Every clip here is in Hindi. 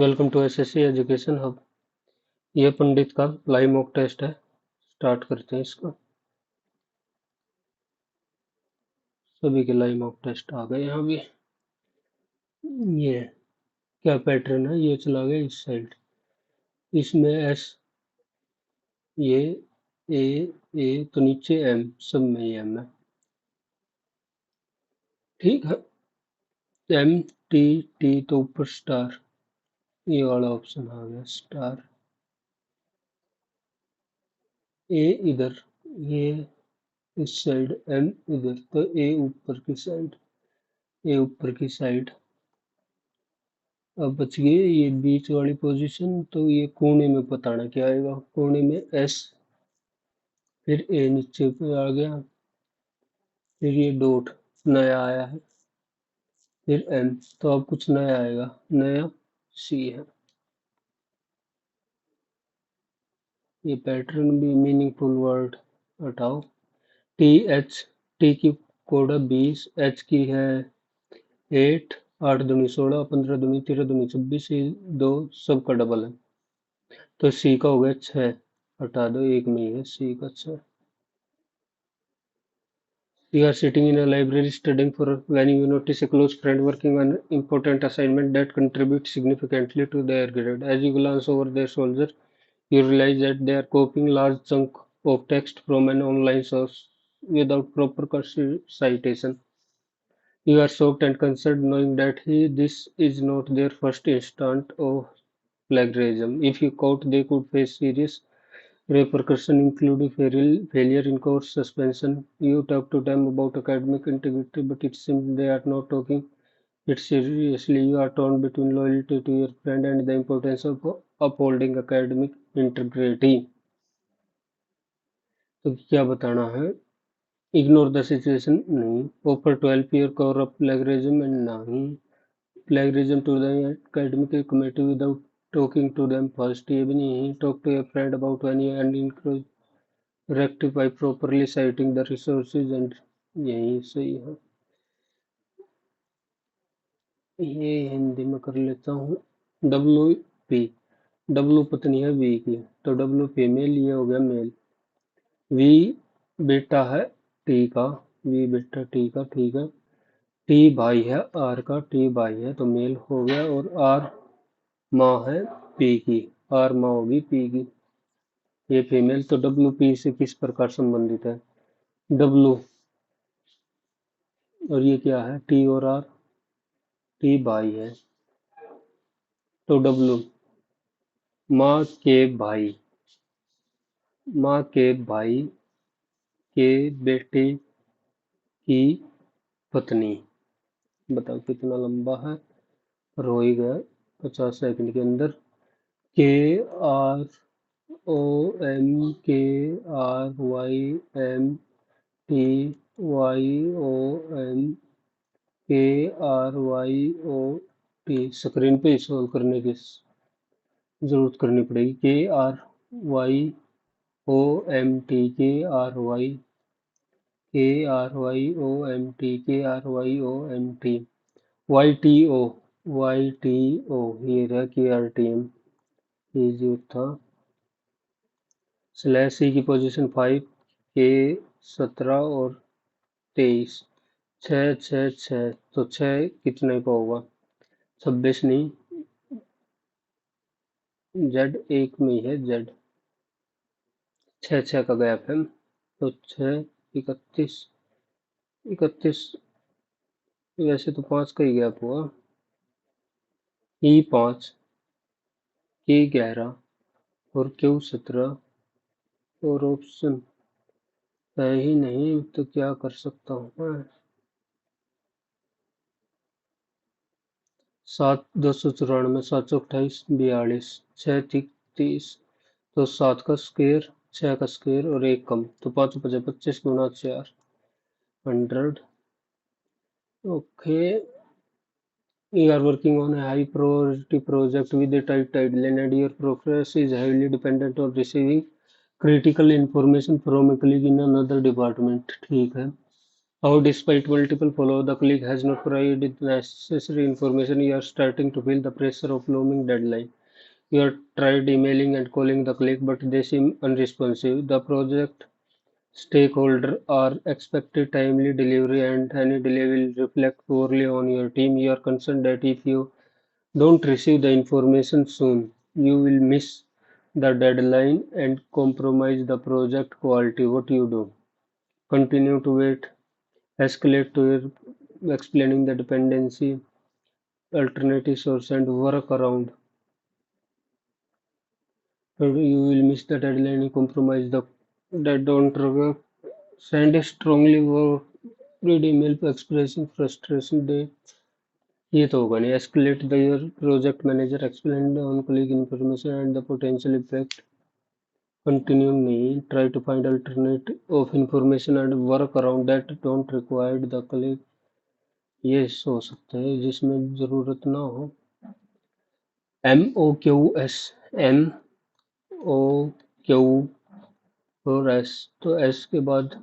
Welcome to SSC education hub. यह पंडित का लाइव मॉक टेस्ट है। स्टार्ट करते हैं इसको। सभी के लाइव मॉक टेस्ट आ गए यहाँ भी। ये क्या पैटर्न है, ये चला गया इस साइड। इसमें एस, ये ए, ए तो नीचे एम, सब में ये एम है। ठीक है। एम, टी, टी तो ऊपर स्टार, ये वाला ऑप्शन आ गया स्टार। ए इधर, ये इस साइड, एम इधर, तो ए ऊपर की साइड, ए ऊपर की साइड। अब बच गए ये बीच वाली पोजीशन, तो ये कोने में बताना क्या आएगा। कोने में एस, फिर ए नीचे पे आ गया, फिर ये डॉट नया आया है, फिर एम, तो अब कुछ नया आएगा, नया सी है। ये पैटर्न भी मीनिंगफुल वर्ड हटाओ। टी एच, टी की कोड है 20, एच की है 8, 8 दूनी 16, 15 दूनी 13 दूनी 26, ये दो सबका डबल है, तो सी का हो गया 6। हटा दो, एक में ही है सी का 6। You are sitting in a library studying for when you notice a close friend working on an important assignment that contributes significantly to their grade. As you glance over their shoulder, you realize that they are copying large chunk of text from an online source without proper citation. You are shocked and concerned knowing that this is not their first instant of plagiarism. If you caught, they could face serious repercussions including failure in course suspension. You talk to them about academic integrity, but it seems they are not taking it seriously. You are torn between loyalty to your friend and the importance of upholding academic integrity. तो क्या बताना है? Ignore the situation नहीं, offer to help your cover up plagiarism and नहीं, plagiarism to the academic committee without talking to them first, ये भी नहीं, talk to your friend about any and encourage rectify properly citing the resources and यही सही है। ये हिंदी में कर लेता हूँ। डब्ल्यू पी, डब्ल्यू पत्नी है वी की, तो डब्ल्यू फीमेल, ये हो गया मेल। वी बेटा है टी का, वी बेटा टी का, ठीक है। टी भाई है आर का, टी भाई है तो मेल हो गया। और आर माँ है पी की, आर माँ होगी पी की, ये फीमेल। तो डब्ल्यू पी से किस प्रकार संबंधित है? डब्ल्यू, और ये क्या है? टी और आर, टी भाई है तो डब्ल्यू माँ के भाई, माँ के भाई के बेटे की पत्नी। बताओ कितना लंबा है, पर हो ही गया 50 सेकंड के अंदर। K R O M, K R Y M T Y O M, K R Y O T. Screen पे सॉल्व करने की जरूरत करनी पड़ेगी। K R Y O M T, K R Y, K R Y O M T, K R Y O M T, Y T O, Y T O, ये रहा के आर टी एम, ये जो था। स्लैश सी की पोजीशन 5, के 17 और 23, 6 6 6, तो 6 कितने का होगा? 26 नहीं, जेड एक में ही है, जेड 6 6 का गैप है, तो 6 31, 31, वैसे तो 5 का ही गैप हुआ। ई 5, के 11 और क्यू 17, और ऑप्शन है ही नहीं, तो क्या कर सकता हूँ मैं? 7 294, 728, 42, 6 30, तो 7 का स्क्वायर, 6 का स्क्वायर और एक कम, तो 5 5 25 गुना 4, 100। Okay. You are working on a high priority project with a tight deadline and your progress is heavily dependent on receiving critical information from a colleague in another department। ठीक है। How, despite multiple follow, the colleague has not provided the necessary information. You are starting to feel the pressure of looming deadline. You have tried emailing and calling the colleague, but they seem unresponsive. The project stakeholders are expected timely delivery, and any delay will reflect poorly on your team. You are concerned that if you don't receive the information soon, you will miss the deadline and compromise the project quality. What you do? Continue to wait, escalate to your explaining the dependency, alternative source, and work around. You will miss the deadline and compromise the that don't trigger. Send a strongly worded email expressing frustration. ये तो होगा नहीं. Escalate the your project manager, explain the on-colleague information and the potential impact. Continue नहीं. Try to find alternate of information and work around that don't require the colleague. ये हो सकता है जिसमें जरूरत ना हो. MOQS, MOQ और S. तो S के बाद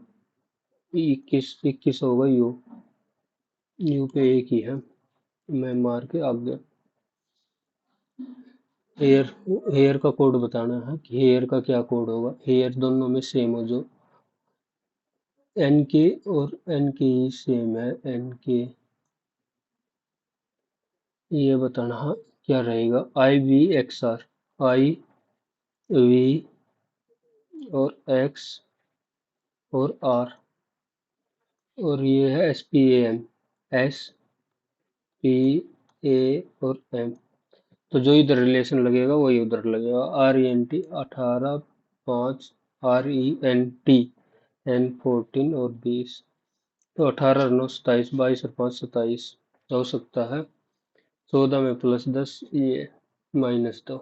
21 होगा. यू पे एक ही है. मैं मार के आ गया. हेयर हेयर का कोड बताना है कि हेयर का क्या कोड होगा. हेयर दोनों में सेम हो. जो एन के और एन के ही सेम है. एन के ये बताना है क्या रहेगा. IVXR, IV और X और R, और ये है SPAM, SPA और M. तो जो इधर रिलेशन लगेगा वही उधर लगेगा. RENT 18, 5, RENT N 14 और 20. तो 18 9 27, 22 और 5 27 हो सकता है. 14 में +10, ये -2.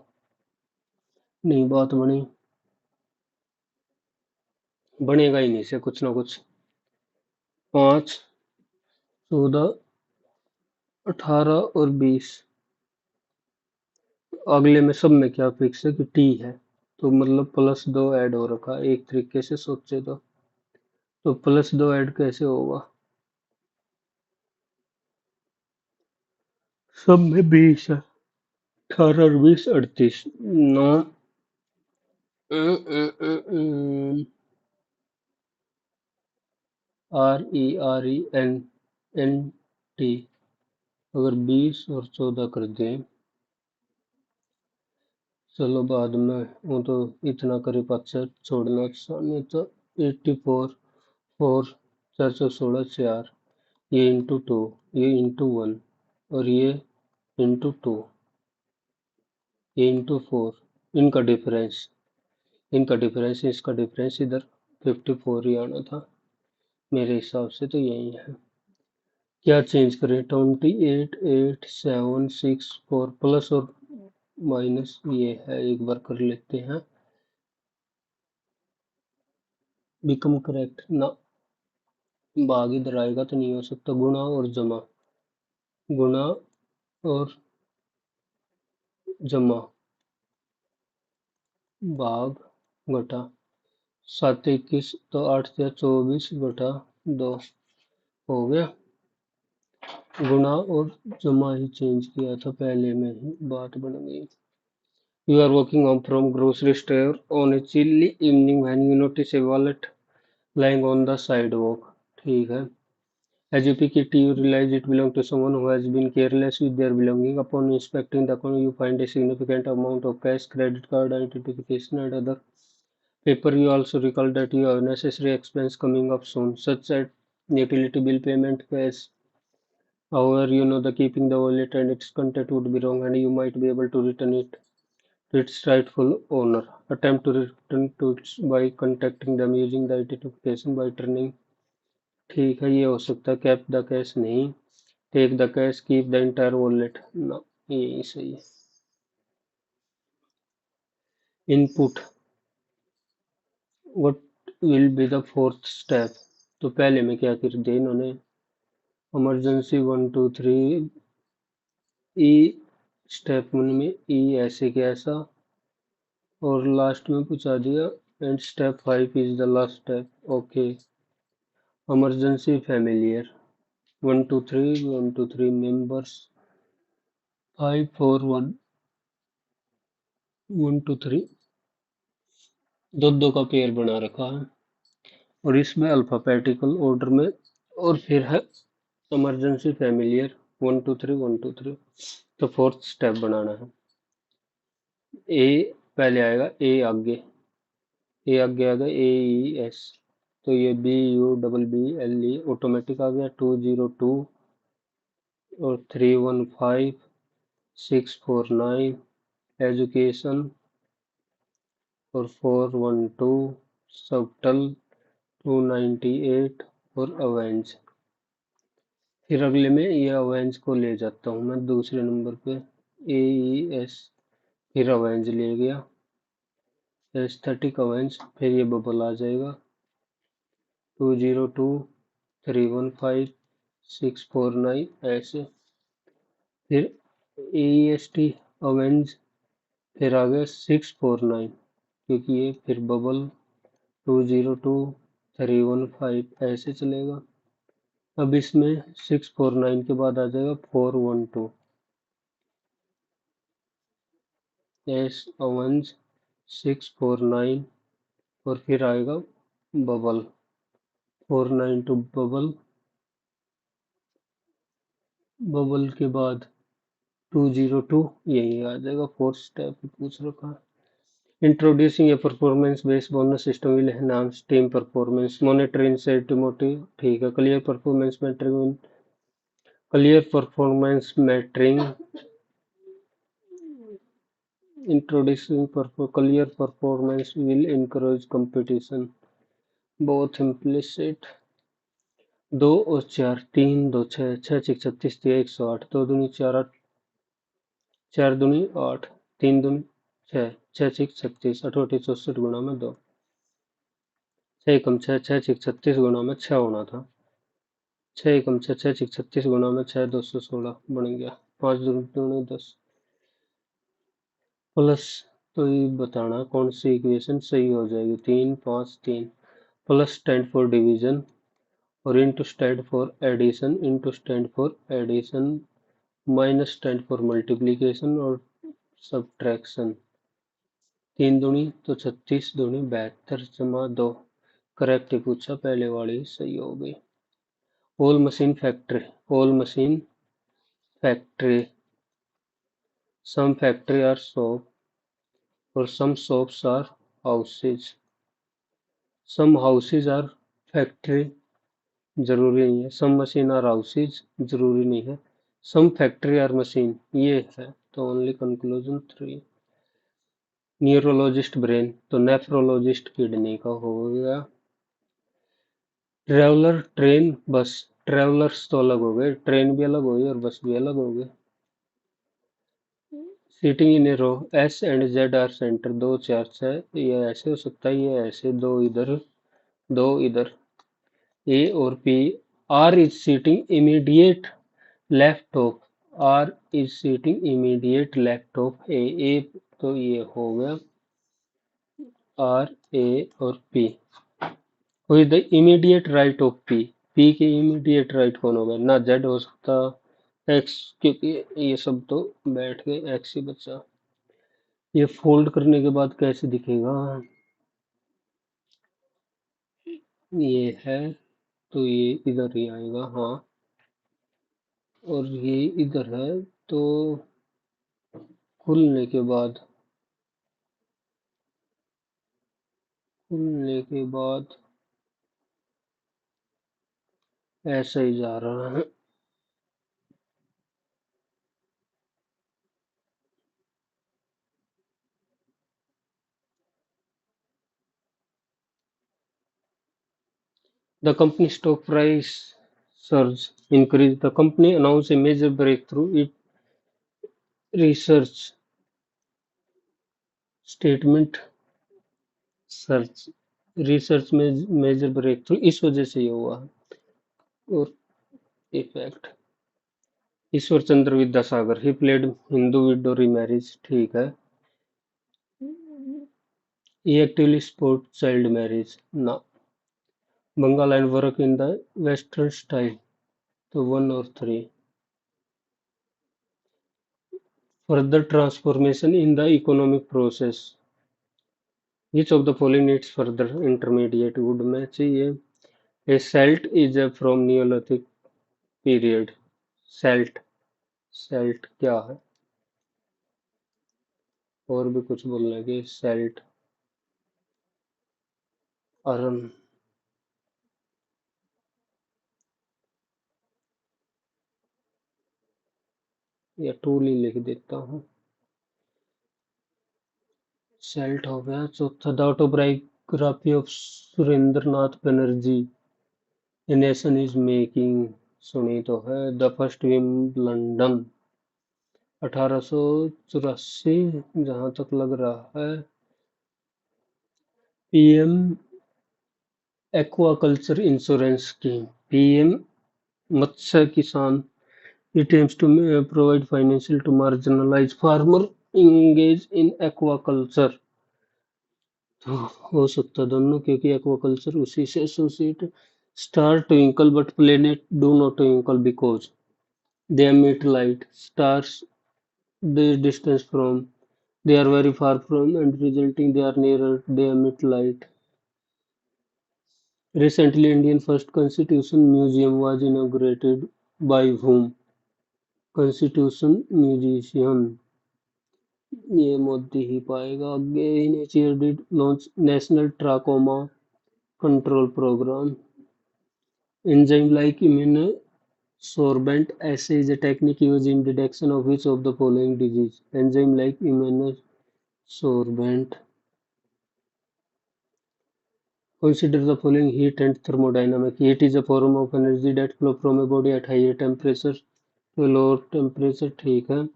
नहीं बात बनी. बनेगा ही नहीं से कुछ ना कुछ. 5, 14, 18 और 20. अगले में सब में क्या फिक्स है कि टी है. तो मतलब +2 ऐड हो रखा है एक तरीके से सोचे तो +2 ऐड कैसे होगा. सब में 20 है. 18 और 20 38. 9 RENT. अगर 20 और 14 कर दें. चलो बाद में वो तो इतना करे पाछे छोड़ना नहीं तो 84 4 416 4. ये इंटू 2, ये इंटू 1 और ये इंटू 2, ये इंटू 4. इनका डिफरेंस इसका डिफरेंस इधर 54 ही आना था मेरे हिसाब से. तो यही है. क्या चेंज करें. 28 8 7 6 4 प्लस और माइनस ये है. एक बार कर लेते हैं. बिकम करेक्ट ना. भाग इधर आएगा तो नहीं हो सकता. गुणा और जमा, गुणा और जमा, भाग घटा. 7 21 तो 8 या 24 बटा 2 हो गया. गुणा और जमा ही चेंज किया था पहले में ही. बात बन गई. You are walking home from grocery store on a chilly evening when you notice a wallet lying on the sidewalk. ठीक है. As you pick it, you realize it belongs to someone who has been careless with their belongings. Upon inspecting the account, you find a significant amount of cash, credit card, identification, and other paper. You also recall that you have necessary expense coming up soon, such as utility bill payment, cash. However, you know that keeping the wallet and its content would be wrong, and you might be able to return it to its rightful owner. Attempt to return to it by contacting them using the identification by turning. ठीक है. ये हो सकता है. कैप द कैश नहीं. Take the cash, keep the entire wallet ना. यही सही है. Input. What will be the fourth step. तो पहले में क्या कर दिया इन्होंने. इमरजेंसी 1 2 3. ई स्टेप 1 में ई ऐसे के ऐसा और लास्ट में पूछा दिया. And step 5 is the last step. Okay. emergency familiar, 1 2 3 members, 5 4 1 1 2 3, दो दो का पेयर बना रखा है और इसमें अल्फाबेटिकल ऑर्डर में, और फिर है इमरजेंसी फैमिलियर 1 2 3 1 2 3। तो फोर्थ स्टेप बनाना है। ए पहले आएगा, ए आगे आएगा AES, तो ये BUBBLE ऑटोमेटिक आ गया। 202 और 315 649 एजुकेशन, और 412 सबटल, 298 और अवेंज। फिर अगले में ये अवेंज को ले जाता हूँ मैं दूसरे नंबर पे, AES, फिर अवेंज ले गया, एस्थेटिक अवेंज, फिर ये बबल आ जाएगा 202 315 649 ऐसे। फिर AEST अवेंज, फिर आ गया 649, क्योंकि ये फिर बबल 202 315 ऐसे चलेगा। अब इसमें 649 के बाद आ जाएगा 412, एस अवंज 649, और फिर आएगा बबल 492 बबल, बबल के बाद 202, यही आ जाएगा। फोर्थ स्टेप पूछ रखा है। Introducing A performance based bonus system will enhance team performance, monitoring incentive motive, ठीक है। Clear performance mattering, introducing clear performance will encourage competition, both implicit। 2 और 4, 3 2 6, 6 6 36, 108, 2 दूनी 4 8, 4 दूनी 8, 3 दूनी 6, 6 6 36, 8 8 64 गुणा में 2, 6 एकम 6, 6 6 36 गुणा में 6 होना था, 6 एकम 6, 6 6 36 गुणा में 6, 216 बन गया। 5 दूनी 10 प्लस, तो ये बताना कौन सी इक्वेशन सही हो जाएगी। 3 5 3, प्लस स्टैंड फॉर डिवीजन, और into stand for addition, into stand for addition, minus stand for multiplication और सब्ट्रैक्शन। 3 दूनी तो 36, दूनी 72 जमा 2, करेक्ट ही पूछा, पहले वाली सही हो गई। All machine factory, all machine factory, some factory are shop और some shops are houses. Some houses are factory जरूरी नहीं है, सम मशीन आर हाउसेज जरूरी नहीं है, सम फैक्ट्री आर मशीन ये है, तो ओनली कंक्लूजन 3। न्यूरोलॉजिस्ट ब्रेन, तो नेफ्रोलॉजिस्ट किडनी का हो गया। ट्रेवलर ट्रेन बस, ट्रेवलर्स तो अलग हो गए, ट्रेन भी अलग हो गई और बस भी अलग हो गए। Seating in a row, S and Z are centre, 2 4 6, ये ऐसे हो सकता है, ये ऐसे, दो इधर दो इधर। A और P, R is seating immediate left of, R is seating immediate left of A तो ये हो गया R A और P। Who is the immediate right of P के इमीडिएट राइट कौन होगा, ना Z हो सकता, X, क्योंकि ये सब तो बैठ गए, X ही बचा। ये फोल्ड करने के बाद कैसे दिखेगा, ये है तो ये इधर ही आएगा, हाँ, और ये इधर है, तो खुलने के बाद, खुलने के बाद ऐसा ही जा रहा है। The company stock price surge increased. The company announced a major breakthrough. It research statement search, research में मेजर ब्रेक थ्रू, इस वजह से ये हुआ। और effect, Ishwar Chandra Vidyasagar, he played Hindu window remarriage, ठीक है। ही एक्टिवली सपोर्ट चाइल्ड मैरिज, ना। Bengal and work in the Western style. So 1 or 3. Further transformation in the economic process. Which of the following needs further intermediate wood में चाहिए? A celt is a from Neolithic period. Celt, celt क्या है? और भी कुछ बोलने की सेल्ट अरन या टूल ही लिख देता हूँ। सेल्ट हो गया। चौथा the autobiography of Surendra Nath Banerjee a nation is making सुनी तो है। द फर्स्ट विंबलडन 1884 जहां तक लग रहा है। PM aquaculture insurance scheme PM मत्स्य किसान it aims to provide financial to marginalized farmer engaged in aquaculture। तो हो सकता है दोनों क्योंकि एक्वाकल्चर उसी से associated. Star twinkle but planet do not twinkle because they emit light. Stars this distance from they are very far from and resulting they are nearer they emit light. Recently, Indian first Constitution Museum was inaugurated by whom? Constitution Museum ये मोदी ही पाएगा आगे। Initiated launch national trachoma control programme. Enzyme like immunosorbent assay is a technique used in detection of which of the following disease? Enzyme like immunosorbent. Consider the following heat and thermodynamic. Heat is a form of energy that flow from a body at higher temperature to a lower temperature। ठीक है।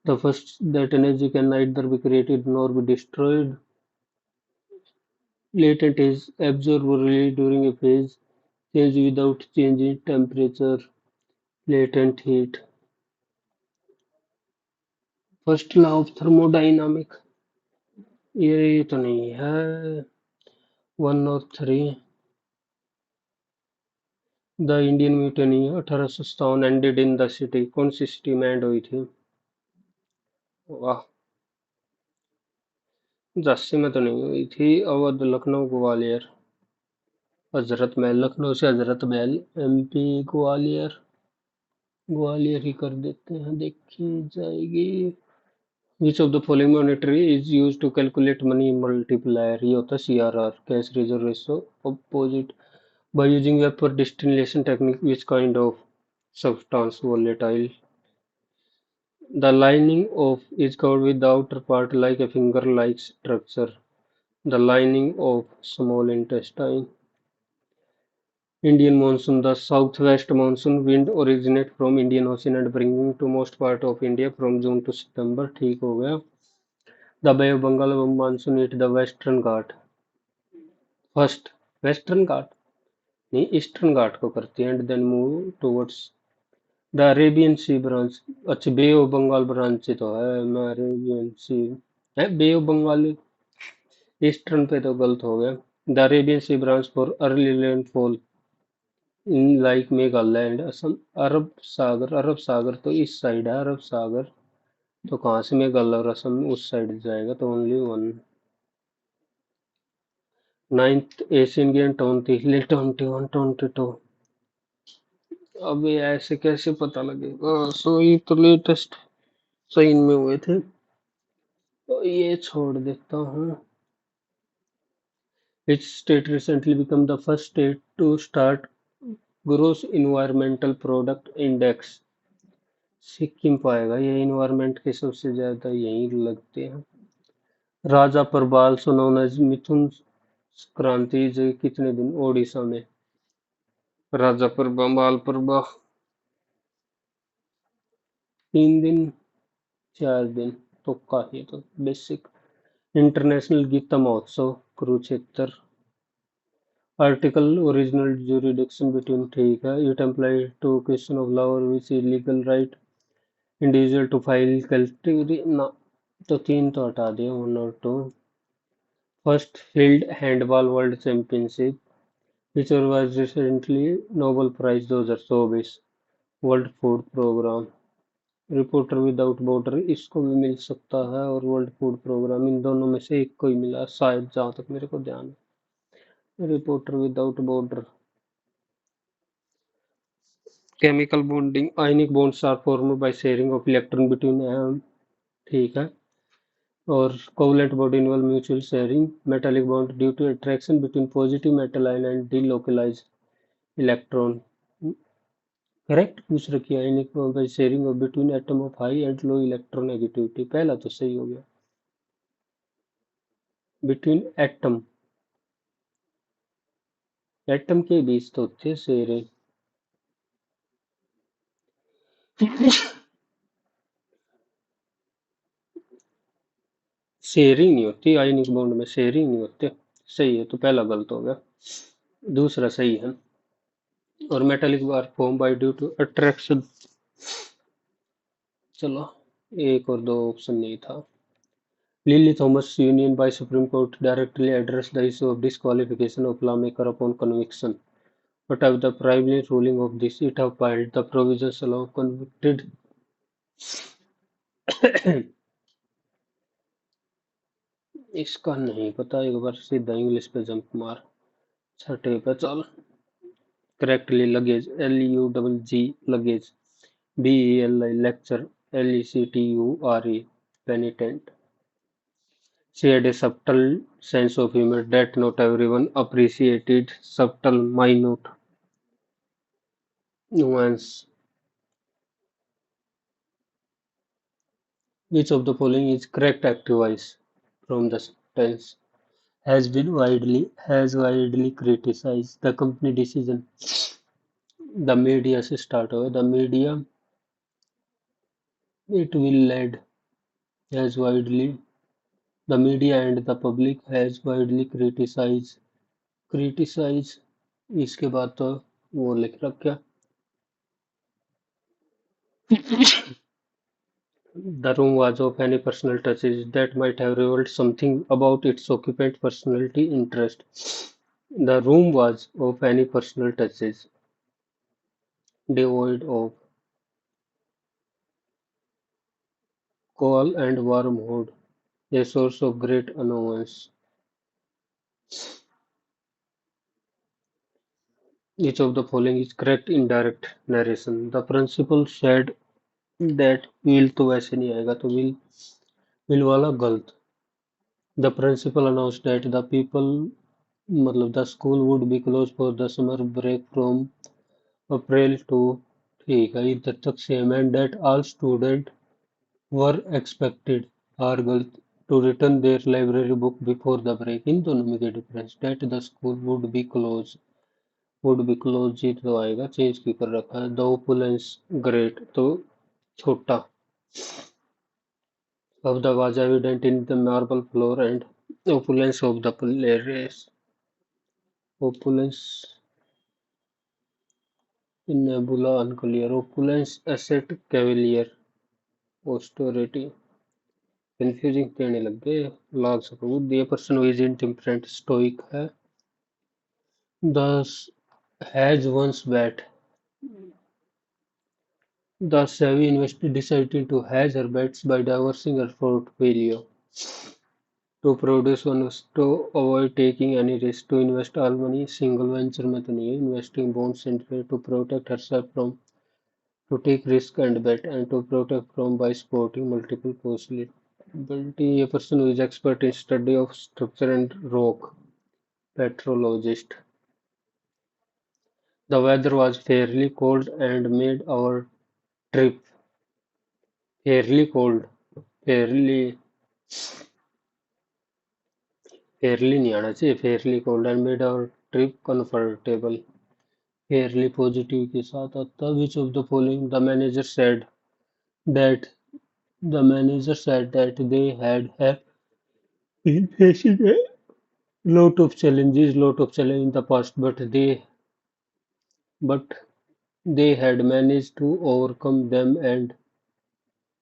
The first that energy can neither be created nor be destroyed. Latent is absorbed or released during a phase change without change in temperature। Latent heat। First law of thermodynamic ये तो नहीं है। 1 और 3। The Indian mutiny 1857 ended in the city. कौन सी सिटी में एंड हुई थी? वाह। झांसी में तो नहीं हुई थी। अवध लखनऊ ग्वालियर। हजरत महल लखनऊ से हजरत महल एमपी ग्वालियर। ग्वालियर ही कर देते हैं देखी जाएगी। Which of the following monetary is used to calculate money multiplier? ये होता है CRR cash reserve ratio opposite by using vapor distillation technique which kind of substance volatile? The lining of is covered with the outer part like a finger like structure. The lining of small intestine. Indian monsoon the southwest monsoon wind originate from Indian Ocean and bringing to most part of India from June to September। ठीक हो गया। The Bay of Bengal monsoon hit the western Ghat first। Western Ghat नहीं ईस्टर्न घाट को करती है and then move towards the Arabian Sea branch. अच्छा बे ऑफ बंगाल ब्रांच ही तो है। मैं अरेबियन सी है बे ऑफ बंगाल ईस्टर्न पे तो गलत हो गया। The Arabian Sea branch for early landfall in like Meghalaya and Assam. अरब सागर तो इस साइड है अरब सागर। तो कहाँ से मेघालय और असम उस साइड जाएगा तो only one. 9th Asian game 21-22। अब ये ऐसे कैसे पता लगेगा? सो ये तो लेटेस्ट सही में हुए थे तो ये छोड़ देता हूँ। Which state recently become the first state to start gross environmental product index? Sikkim पाएगा। ये इन्वायरमेंट के सबसे ज्यादा यही लगते हैं। राजा प्रबाल सो नोन एज मिथुन क्रांति जो कितने दिन ओडिशा में? राजा प्रबाल प्रभा 3 दिन 4 दिन तो काफी तो basic. International Gita Mahotsav Kurukshetra. Article original jurisdiction between ठीक है। It apply to question of law which is legal right individual to file category ना। तो 3 तो हटा दिया 1 और 2। First field handball world championship which was recently Nobel Prize 2024 world food programme. Reporter without border इसको भी मिल सकता है और वर्ल्ड फूड प्रोग्राम, इन दोनों में से एक को ही मिला शायद, जहां तक मेरे को ध्यान है। Reporter without border. Chemical bonding, ionic bonds are formed by sharing of electron between atom, ठीक है। और covalent bond involve mutual sharing, metallic bond due to attraction between positive metal ion and delocalized electron। Correct पूछ रखी है, ionic bond by sharing of between atom of high and low electronegativity, पहला तो सही हो गया। बिटवीन एटम, एटम के बीच तो होते हैं शेयरिंग। शेयरिंग नहीं होती आयनिक बॉन्ड में, शेयरिंग नहीं होते। सही है, तो पहला गलत हो गया, दूसरा सही है। और metallic bar form by due to attraction, चलो एक और दो ऑप्शन नहीं था। Lily Thomas union by supreme court directly address the issue of disqualification of lawmaker upon conviction, but of the primary ruling of this it upheld the provisions allow convicted। इसका नहीं पता, एक बार सीधा इंग्लिश पे जंप मार, छठे पे चल। Correctly luggage, LUGG luggage, BELI lecture, LECTURE पेनिटेंट। She had a subtle sense of humor that not everyone appreciated, subtle, minute nuance. Which of the following is correct active voice from the sentence? Has widely criticized the company decision. The media से start हो, the media it will lead, has widely, the media and the public has widely criticize, इसके बाद तो वो लिख रखा। The room was of any personal touches that might have revealed something about its occupant personality interest. The room was of any personal touches, devoid of cool and warm mood, a source of great annoyance. Each of the following is correct indirect narration. The principal said that will तो वैसे नहीं आएगा, तो will वाला गलत। The principal announced that the people, मतलब the school would be closed for the summer break from April to, ठीक है इधर तक सेम है। that all students were expected, are गलत, to return their library book before the break। इन दोनों में क्या difference? that the school would be closed जी तो आएगा, चेंज क्यों कर रखा है? the opulence great तो छोटा, of the was evident in the marble floor and opulence of the place, opulence in nebula unclear, opulence asset cavalier austerity, confusing कहने लग गए, लाग सबूत दिए। Person who is intemperate stoic है। दस has once bat, the savvy investor decided to hedge her bets by diversifying her portfolio. To produce one to avoid taking any risk, to invest all money single venture में तो नहीं है, investing bonds and trade, to protect herself from, to take risk and bet, and to protect from by supporting multiple possibility. A person who is expert in study of structure and rock, petrologist. The weather was fairly cold and made our trip fairly cold, fairly fairly नहीं आना चाहिए, fairly cold and made our trip comfortable, fairly positive के साथ आता। which of the following the manager said that, the manager said that they have been facing a lot of challenge in the past, but they had managed to overcome them and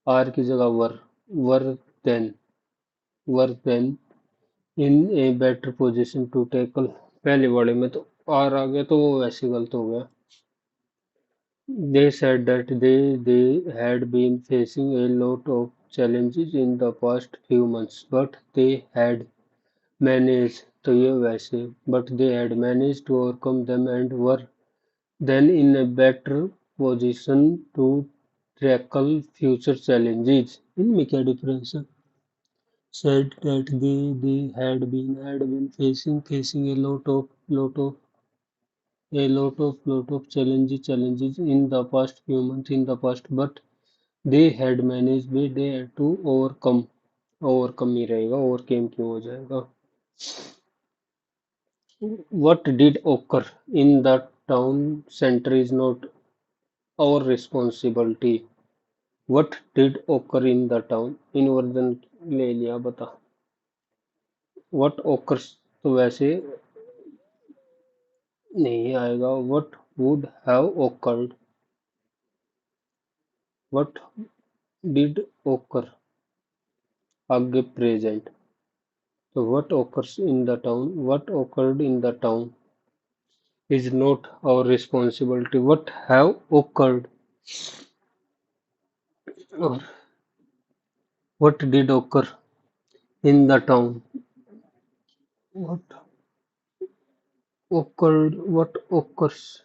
are की जगह were then were then in a better position to tackle, पहले वाले में तो आर आ गया तो वो वैसे गलत हो गया। They said that they had been facing a lot of challenges in the past few months, but they had managed तो ये वैसे but they had managed to overcome them and were then in a better position to tackle future challenges. इनमें क्या डिफरेंस है? Said that they had been facing a lot of challenges in the past few months in the past, but they had to overcome ही रहेगा, overcame क्यों हो जाएगा? What did occur in the town center is not our responsibility. What did occur in the town? Inversion ले लिया, बता। What occurs तो वैसे नहीं आएगा। What would have occurred? What did occur आगे प्रेजेंट। तो what occurred in the town is not our responsibility. What have occurred or what did occur in the town? What what occurs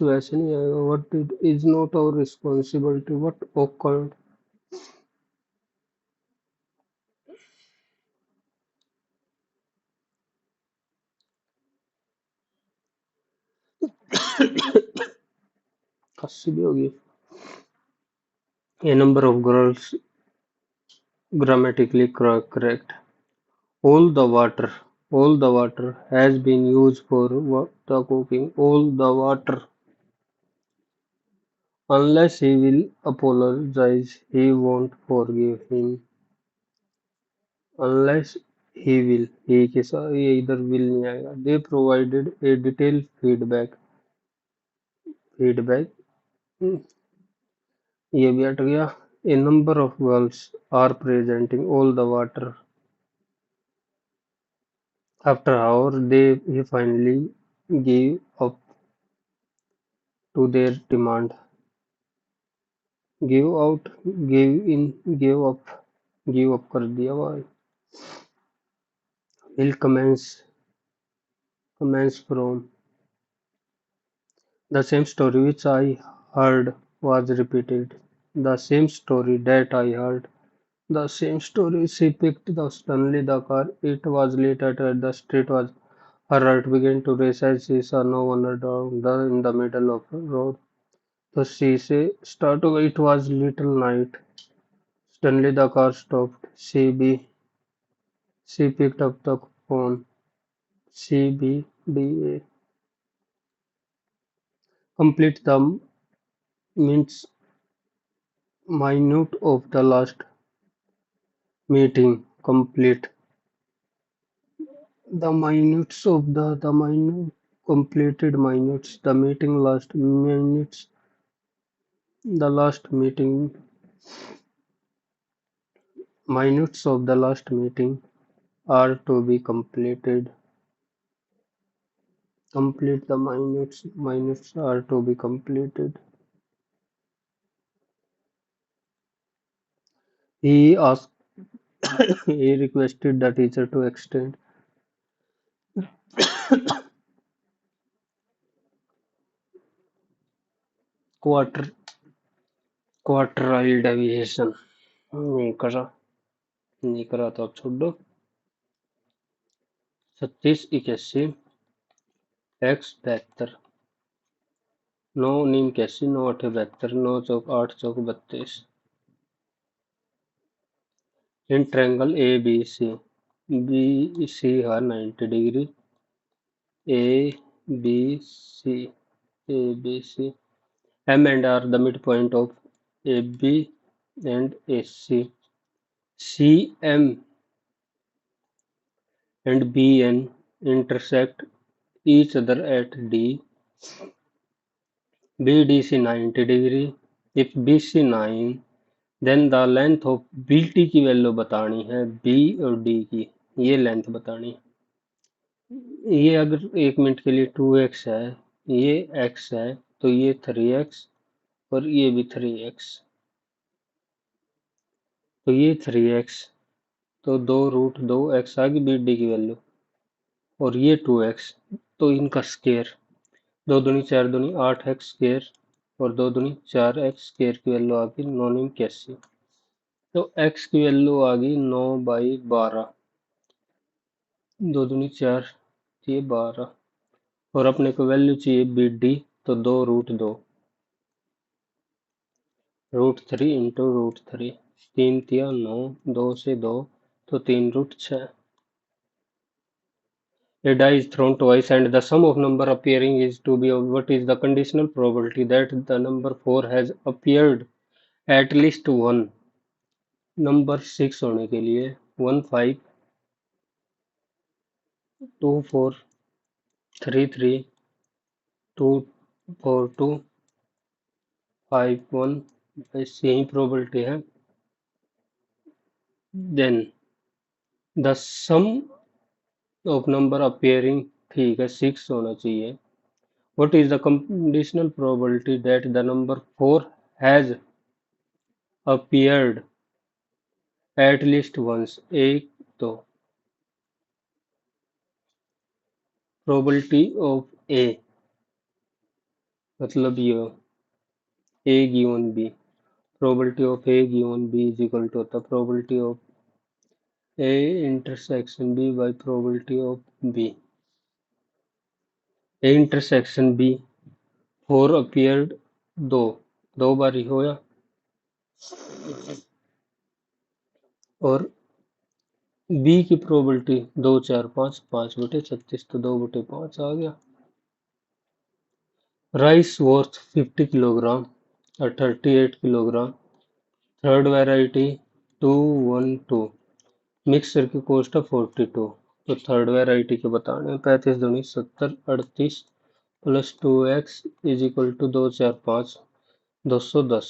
वैसे नहीं आएगा। What did is not our responsibility. What occurred? हंसी भी होगी। A number of girls grammatically correct. All the water, all the water has been used for the cooking. All the water. Unless he will apologize, he won't forgive him. Unless he के साथ ये इधर will नहीं आएगा। They provided a detailed feedback, ये भी हट गया। A number of girls are presenting all the water. After hours, he finally gave up to their demand. Give out, give up कर दिया भाई। Will commence from the same story which I heard was repeated. The same story that I heard. The same story. She picked the suddenly the car. It was late at the street was her heart began to race as she saw no one around in the middle of the road. So she say start to it was little night. Suddenly the car stopped. She picked up the phone. CBDA. Complete the minutes minute of the last meeting. Complete the minutes of the minute completed minutes. The meeting last minutes. The last meeting minutes of the last meeting are to be completed. Complete the minutes are to be completed. He asked he requested the teacher to extend quarter quartile deviation। नहीं करा तो अब छोड़ दो। 37 81 x 72 9 9 81 9 8 72 9 Chowk 8 Chowk 32। In triangle ABC, BC है 90 degree. ABC ABC M and R the midpoint of AB and AC. CM and BN intersect each other at D. BDC 90 degree. If BC 9 then the length of BT की वैल्यू बतानी है, B और D की ये लेंथ बतानी है। ये अगर 1 मिनट के लिए 2x है, ये x है, तो ये 3x और ये भी 3x, तो ये 3x, तो 2√2 x आ गई बी डी की वैल्यू, और ये 2x, तो इनका स्केयर, 2 दूनी 4 दूनी 8x स्केयर और 2 दूनी 4x स्केयर की वैल्यू आ गई 981। तो x की वैल्यू आ गई 9/12, 2 दूनी 4, ये 12, और अपने को वैल्यू चाहिए बी डी, तो 2√2, √3 इंटू √3, 3 × 9, 2 से 2, तो 3√6। A die is thrown twice and the sum of number appearing is to be what is the conditional probability that the number 4 has appeared at least one? Number 6 होने के लिए 1 5 2 4 3 3 2 4 2 5 1, बस यही प्रोबेबिलिटी है। Then the sum of number appearing, ठीक है 6 होना चाहिए। What is the conditional probability that the number 4 has appeared at least once? एक, तो प्रोबेबिलिटी ऑफ ए, मतलब ये A given B, probability of A given B is equal to होता है probability of A intersection B by probability of B. A intersection B 4 appeared, दो दो बार ही होया, और बी की प्रोबेबिलिटी 2 4 5, 5/36, तो 2/5 आ गया। राइस वर्थ 50 किलोग्राम और 38 किलोग्राम, थर्ड वैरायटी 212, मिक्सर की कॉस्ट है 42, तो थर्ड वैरायटी के बताने हैं। 35 दूनी 70, 38 plus 2x is equal to 2 4 5, 210,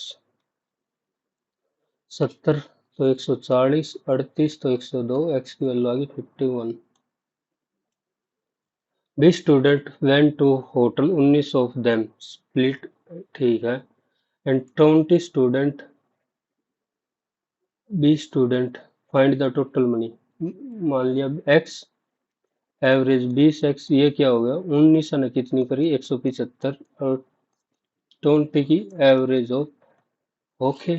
70 तो 140, 38 तो 102, x की वैल्यू आ गई 51। B student went to hotel, 19 of them split, ठीक है, and 20 student, B student find the total money. मान लिया x एवरेज 20x, ये क्या हो गया 19 ने कितनी करी 175, और 20 की एवरेज ऑफ, ओके,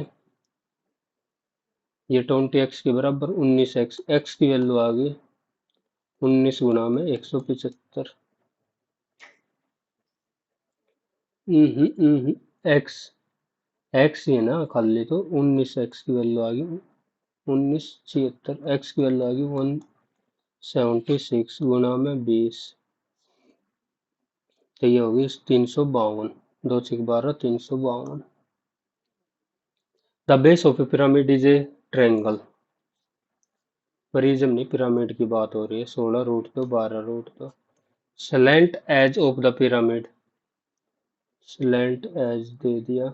ये 20x के बराबर 19x, x की वैल्यू आ गई 19 गुना में 175, x x ही है ना खाली, तो 19x की वैल्यू आ गई 1976, x की वैल्यू आ गई 176 गुना में 20, तो ये होगी 352, 2 6 12, 352। The base of a pyramid is a triangle, prism नहीं, पिरामिड की बात हो रही है। 16√2, 12√2। Slant edge of the pyramid, slant edge दे दिया,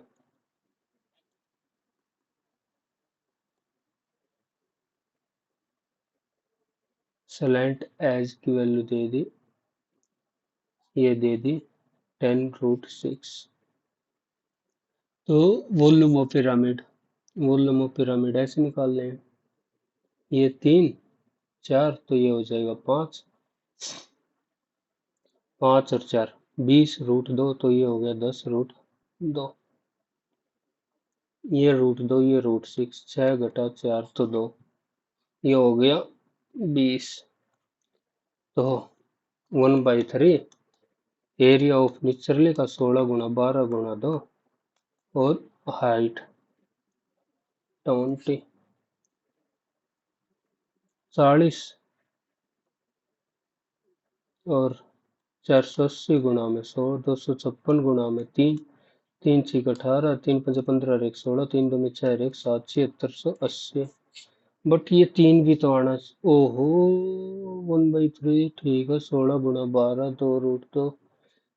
स्लैंट एज की वैल्यू दे दी, ये दे दी 10√6। तो volume of pyramid, volume of pyramid ऐसे निकाल लें, ये 3 4, तो ये हो जाएगा 5, 5 और 4 20√2, तो ये हो गया 10√2, ये √2, ये √6, 6 घटा 4 तो 2, ये हो गया 20। तो 1/3 एरिया ऑफ निचरले का 16 गुना 12 गुना 2, और हाइट 20 40, और 480 गुना में 100, 256 गुना में 3, 3 6 18, 3 5 15 और 1 16, 3 2 में 6 1 7, 7680। बट ये 3 भी तो आना, ओहो 1/3, ठीक है, 16 गुना 12, 2√2,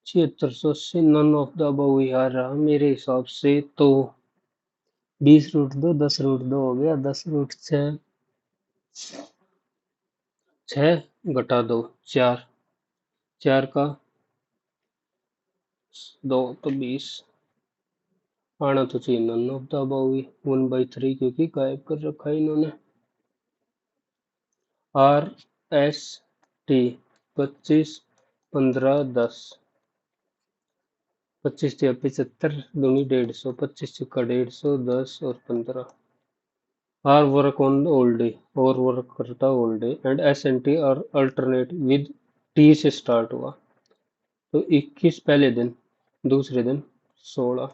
7680, नन ऑफ द अबव ही आ रहा मेरे हिसाब से। तो 20√2, 10√2 हो गया, 10√6, 6 घटा 2 4, 4 का 2 तो 20 आना तो चाहिए नन ऑफ द अबव ही 1/3 क्योंकि गायब कर रखा है इन्होंने। आर एस टी 25 15 10 25 या 75 दूनी 150 25 का 150 10 और 15 are work on all day और वर्क करता all day and S N T और अल्टरनेट विद टी से स्टार्ट हुआ तो 21 पहले दिन दूसरे दिन 16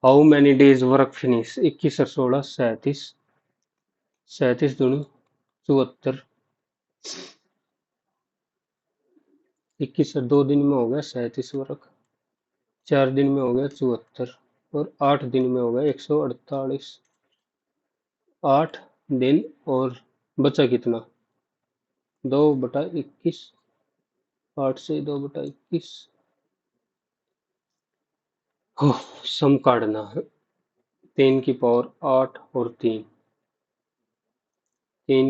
how many days work finish 21 और 16 37 37 दूनी 74 21 और 2 दिन में हो गया 37 वर्क 4 दिन में हो गया 74 और 8 दिन में हो गया 148 8 दिन और बचा कितना 2/21 8 से 2/21 सम काटना है 3 की पावर 8 और 3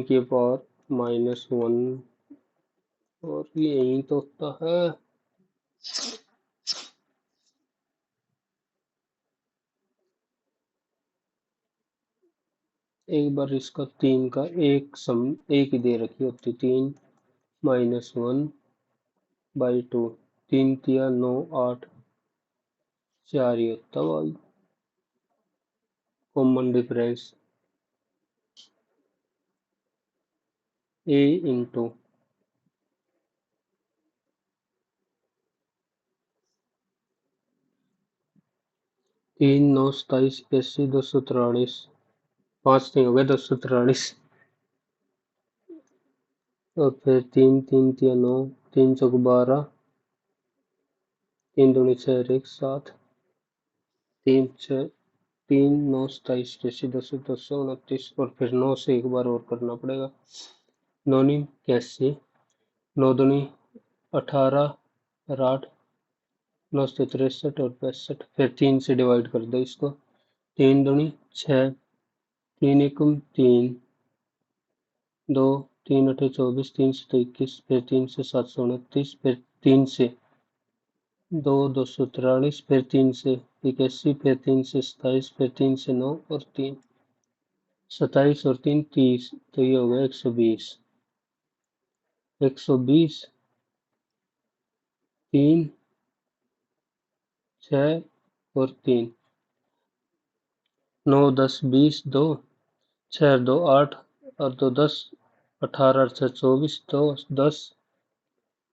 की पावर -1 और यही तो होता है। एक बार इसका 3 का एक ही दे रखी होती 3 -1/2 3 तिया 9 8 4 ही होता भाई कॉमन डिफरेंस ए इंटू 3 9 27 81 243 5 नहीं हो गया 243 और फिर 3 3 तिया 9 3 चौक 12 3 दूनी 6 1 7 3 6 3 9 27 81 229 और फिर 9 से एक बार और करना पड़ेगा 9 नी 81 9 दूनी 18 और 8 9 से 63 और 65 फिर 3 से डिवाइड कर दो इसको 3 दूनी 6 3 एकम 3 2 3 8 24 3 से तो 21 फिर 3 से 729 फिर 3 से 2 243 फिर 3 से 81 फिर 3 से 27 फिर 3 से 9 और 3 27 और 3 30 तो ये हो गया 120 120 3 6 और 3 9 10 20 2 6 2 8 और 2 10 18 और 6 24 2 10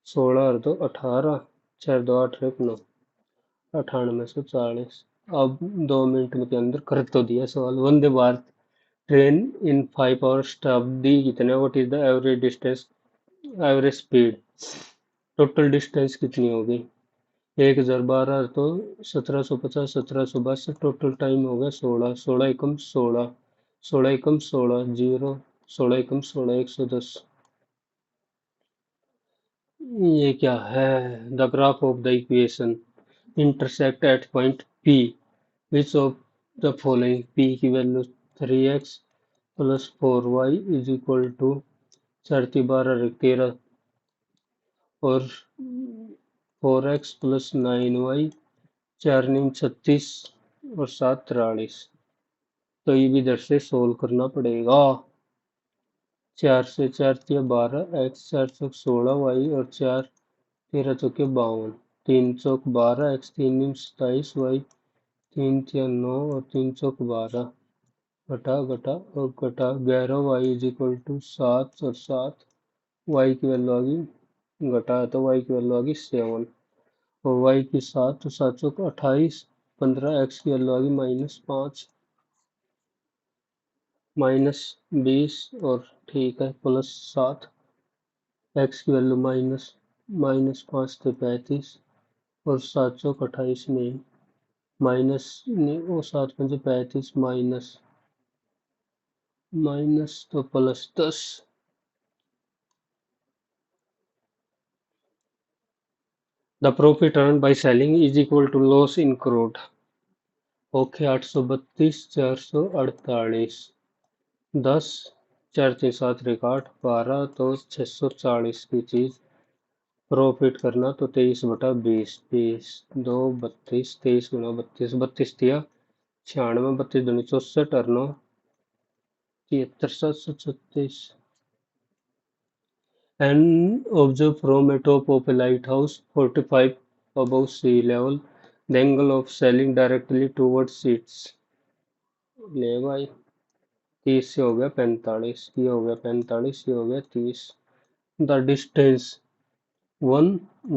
16 और 2 18 6 2 8 1 9 9840 अब 2 मिनट के अंदर कर तो दिया सवाल Vande Bharat train in 5 hours stop दी कितने what is the average distance average speed total distance कितनी होगी 1012 तो 1750 1762 टोटल टाइम होगा 16 16 एकम 16 16 एकम 16 0 16 एकम 16 110 ये क्या है the graph of the equation intersect at point P which of the following P की value 3x plus 4y is equal to 4 × 12 13 और 4x प्लस 9y 4 × 36 और 7 43 तो ये भी इधर से सोल्व करना पड़ेगा 4 से 4 तिया 12 x 4 चौक 16 y और 4 13 चौके 52 3 चौक 12 x 3 × 27 y 3 तिया 9 और 3 चौक 12 घटा घटा और घटा 11 y इज इक्वल टू 7 और 7 y की वैल्यू आ गई घटा तो y की वैल्यू आ गई 7 और y की 7 तो 7 चौक 28 15 x की वैल्यू आ गई -5 -20 और ठीक है प्लस 7 x की वैल्यू -5 थे 35 और 7 चौक 28 नहीं माइनस नहीं वो 7 5 35 माइनस तो plus 10 the profit earn by selling is equal to loss incurred okay 832 448 10 4 3 7 8 12 तो 640 की चीज प्रॉफिट करना तो 23/20, 20, 2, 32, 23 × 32, 32 96, 32 दूनी 64 और 9 73, 736। An observed from a top of a lighthouse 45 above sea level, the angle of sailing directly towards its। ले भाई, 30 से हो गया 45, ये हो गया 45, ये हो गया 30। द डिस्टेंस 1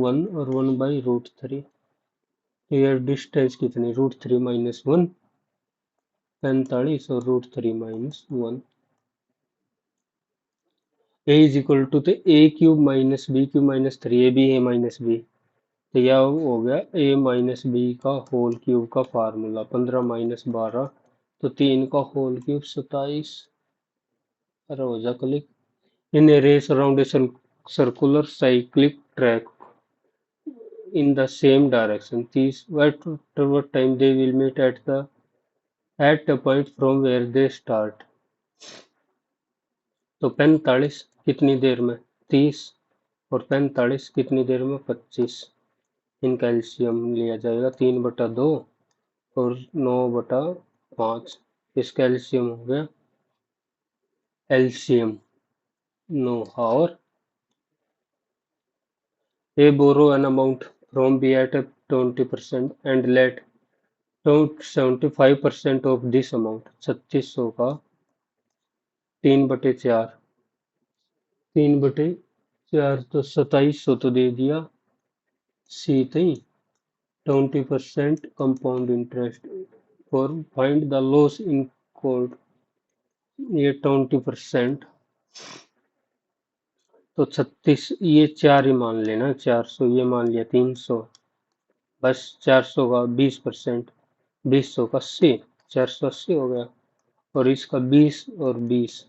1 और 1/√3। तो ये डिस्टेंस कितनी, √3 - 1, 45 और √3 - 1। ए इज इक्वल टू तो a³ - b³ - 3, A B A minus B. तो यह हो गया a - b का होल क्यूब का फार्मूला, 15 - 12 तो 3 का होल क्यूब 27। अरे हो जा click. In a race around a circular cyclic track in the same direction, these whatever time they will meet at a point from where they start। तो 45 कितनी देर में, 30 और 45 कितनी देर में, 25। इनका एलसीएम लिया जाएगा 3/2 और 9/5। इसका एलसीएम हो गया, एलसीएम 9। और a borrow an amount from B at 20% and lent 75% of this amount, 3600 का 3/4, 3/4 तो 2700 तो दे दिया सी थी। 20% compound interest for find the loss in code, ये 20%। तो 36, ये 4 ही मान लेना, 400 ये मान लिया, 300 बस, 400 का 20%, 200 का 80, 480 हो गया। और इसका 20 और 20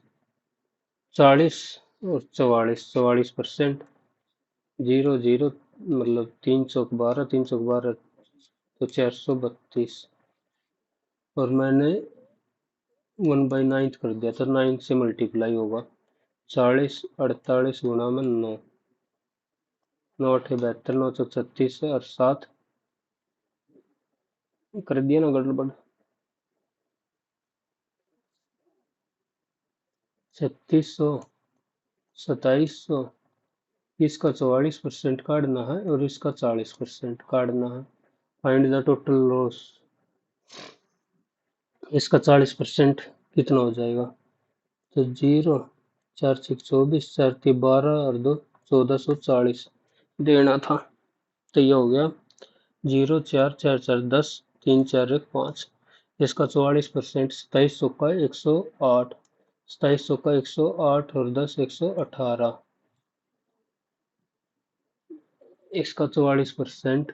40 और 44% 0 0, मतलब 312, 312 तो 432। और मैंने 1/9 कर दिया तो 9 से मल्टीप्लाई होगा, 40 48 गुणा में 9, 9 8 72, 936 और 7 कर दिया ना गड़बड़, 3600, 2700। इसका 44% काटना है और इसका 40% काटना है। फाइंड द टोटल लॉस, इसका 40% कितना हो जाएगा, तो 0, 4 6 24, 4 3 12 और 2 1440 देना था। तो ये हो गया 0 4 4 4 10, 3 4 1 5। इसका 44%, 2700 का 108, 2700 का 108 और 10 118। इसका 44%,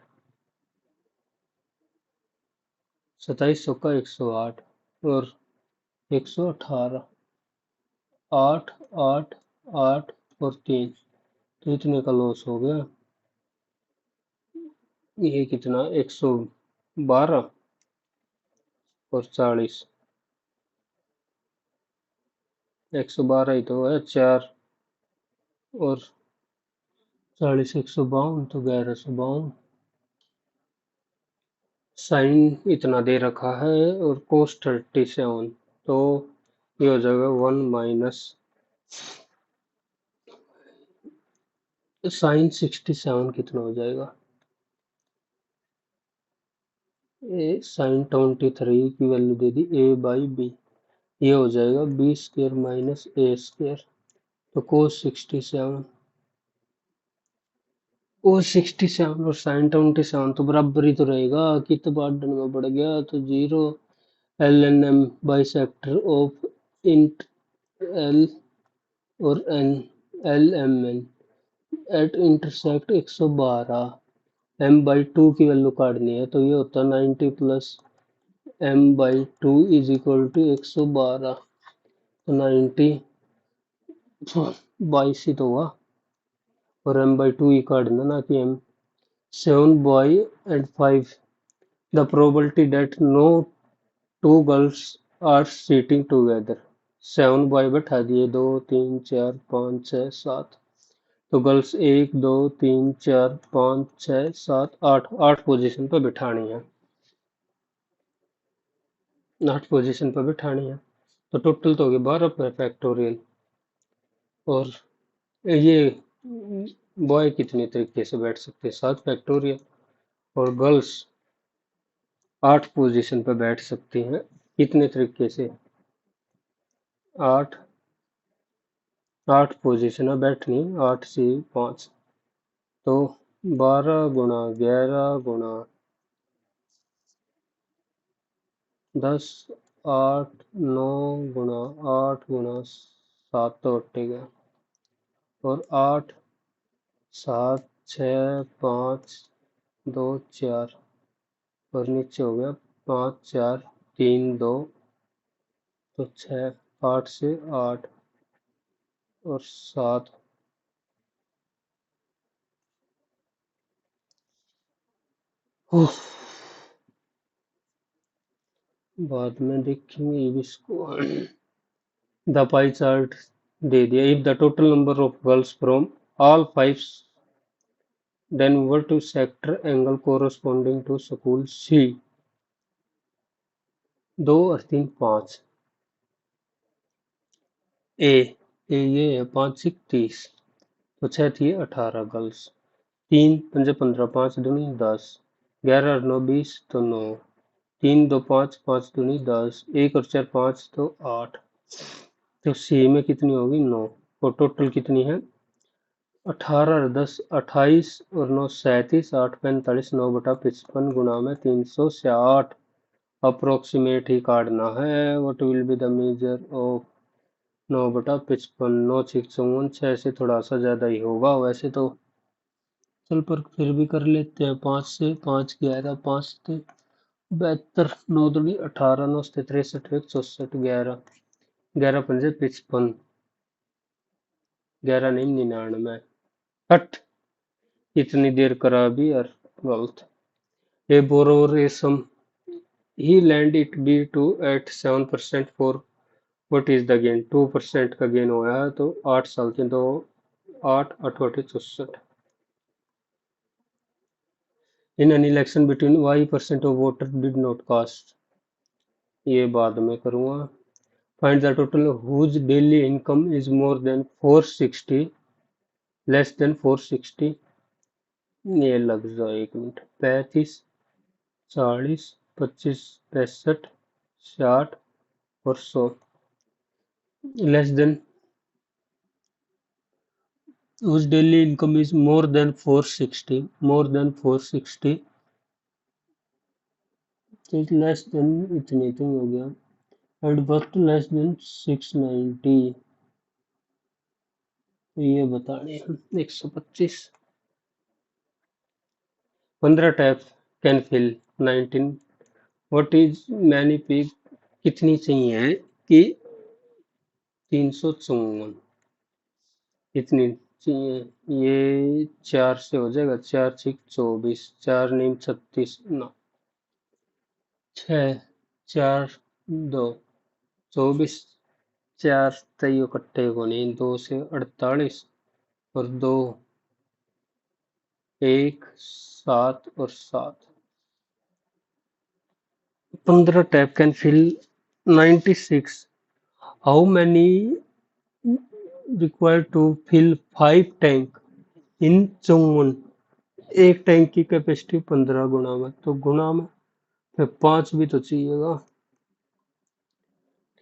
2700 का 108 और 118, 8 8 8 और 3, तो इतने का लॉस हो गया। ये कितना, 112 और 40, 112 ही तो है, 4 और 40 152, तो 1152। साइन इतना दे रखा है और कोस 37, तो ये हो जाएगा 1 माइनस साइन 67 कितना हो जाएगा, ए साइन 23 की वैल्यू दे दी a/b, ये हो जाएगा b² माइनस a²। तो कोस 67, कोस 67 और साइन 27 तो बराबर ही तो रहेगा, कितना बार में बढ़ गया, तो 0 LNM बाइसेक्टर ऑफ इंट L और N, LMN at intersect 112। m/2 की वैल्यू काटनी है, तो ये होता है 90 plus m/2 is equal to 112। तो 90 22 ही तो हुआ, और m/2 ही काटना ना कि m। 7 boy and 5, the probability that no two girls are sitting together. 7 boy बैठा दिए, 2 3 4 5 6 7, तो गर्ल्स 1 2 3 4 5 6 7 8 8 पोजीशन पर बिठानी है, 8 पोजीशन पर बिठानी है। तो टोटल तो हो गए 12 फैक्टोरियल। और ये बॉय कितनी तरीके से बैठ सकते हैं, 7 फैक्टोरियल। और गर्ल्स 8 पोजीशन पर बैठ सकती हैं, कितने तरीके से, 8 8 पोजीशन है बैठनी, 8 से 5, तो 12 गुणा 11 गुणा 10, 8 9 गुणा 8 गुणा 7 तो हटेगा, और 8 7 6 5 2 4, और नीचे हो गया 5 4 3 2, तो 6, 8 से 8 और 7। बाद में देखेंगे अब इसको। द पाई चार्ट दे दिया, if the total number of girls from all 5 then over to sector angle corresponding to school C, 2 और 3 5, ए ये है 5 6 30, तो 6 थी 18 गर्ल्स, 3 पंजे 15, 5 दूनी 10, 11 और 9 20, तो 9, 3 2 5, 5 दूनी 10, 1 और 4 5, तो 8, तो सी में कितनी होगी 9, और टोटल कितनी है 18 और 10 28 और 9 37, 8 45, 9/55 गुणा में 360 अप्रोक्सीमेट ही काटना है। What will be the measure of 9/55, 9 6 54, 6 से थोड़ा सा ज्यादा ही होगा वैसे तो, चल पर फिर भी कर लेते हैं, 5 से 5 11, 5 से 72, 9 दूनी 18, 9 से 63, 1 64, 11, 11 पंजे 55, 11 नहीं 99, हट इतनी देर करा भी यार, गलत। ए बोरोवर सम ही lend it B to at 7% for what is the gain, 2% का गेन हुआ है, तो 8 साल के, दो 8 8 64, in an election between y% of voter did not cast, ये बाद में करूंगा। Find the total whose daily income is more than 460 less than 460, ये लग जाओ 1 मिनट, 35 40 25 65 60 और 100, less than whose daily income is more than 460, more than 460, तो लेस देन इतनी तो हो गया, एंड बट लेस देन 690, तो ये बताने हैं 125, 15 tap can fill 19, what is many pig, कितनी चाहिए कि 354, कितनी चाहिए, ये 4 से हो जाएगा, 4 6 24, 4 नीम 36 ना, 6 4 2 24, 4 तइयो कट्टे को नहीं, 2 से 48 और 2 1 7 और 7, 15 tap can fill 96, how many required to fill 5 tank in 54, एक टैंक की कैपेसिटी 15 गुना में, तो गुना में फिर 5 भी तो चाहिएगा,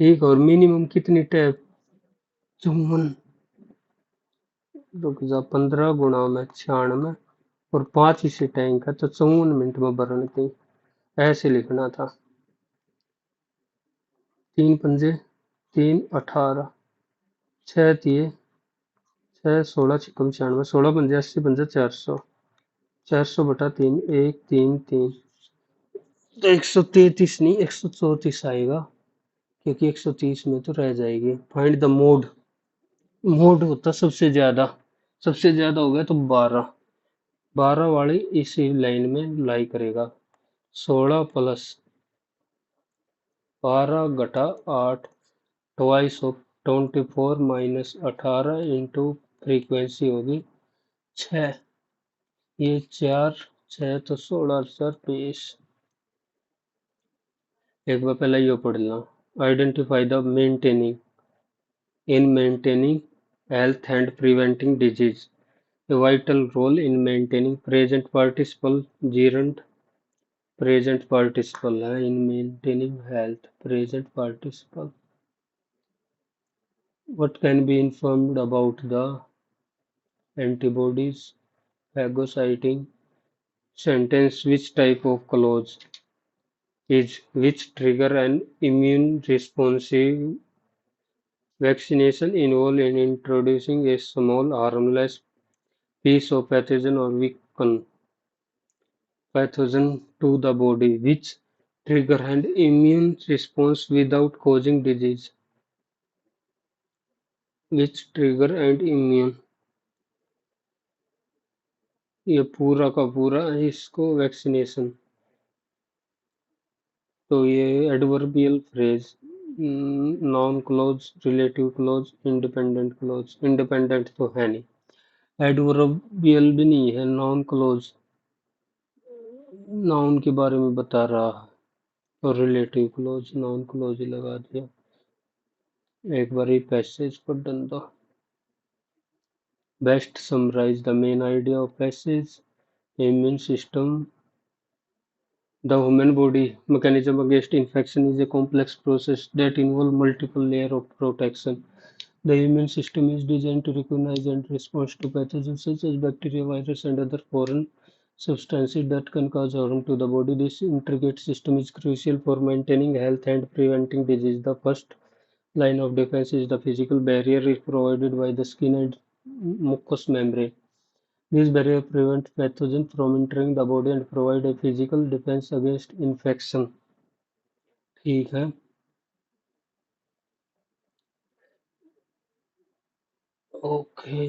ठीक। और मिनिमम कितनी टैप 54, रुक जा, 15 गुना में 96 और 5 इसी टैंक है, तो 54 मिनट में भरने थी, ऐसे लिखना था। 3 पंजे 3 18, 6 दिए 6 16 छिकम 96, 16 पंजे 80 पंजे 400, 400/3 1 3 3, तो 133 नहीं 134 आएगा, क्योंकि 130 में तो रह जाएगी। फाइंड द मोड, मोड होता सबसे ज्यादा हो गया तो 12, 12 वाली इसी लाइन में लाई करेगा, 16 प्लस 12 घटा 8, twice of 24 minus 18 into frequency होगी छः, ये चार, छः तो 16 और 4 20। एक बार पहले यो पढ़ लो। Identify the maintaining in maintaining health and preventing disease. A vital role in maintaining present participle gerund present participle है in maintaining health present participle. What can be informed about the antibodies phagocyting sentence? Which type of clause is which trigger an immune responsive vaccination involved in introducing a small harmless piece of pathogen or weaken pathogen to the body, which trigger an immune response without causing disease. Which trigger and immune, ये पूरा का पूरा इसको वैक्सीनेशन। तो ये adverbial phrase, non close, relative close, independent clause. Independent तो है नहीं, एडवर्बियल भी नहीं है, नॉन क्लोज नाउन के बारे में बता रहा है, और रिलेटिव क्लोज नॉन क्लोज ही लगा दिया। एक बार ये पैसेज पर डन दो। Best summarize the main idea of passage. Immune system. The human body mechanism against infection is a complex process that involves multiple layers of protection. The immune system is designed to recognize and respond to pathogens such as bacteria, virus, and other foreign substances that can cause harm to the body. This intricate system is crucial for maintaining health and preventing disease. The first line of defense is the physical barrier provided by the skin and mucous membrane. These barriers prevent pathogens from entering the body and provide a physical defense against infection. ठीक है, ओके,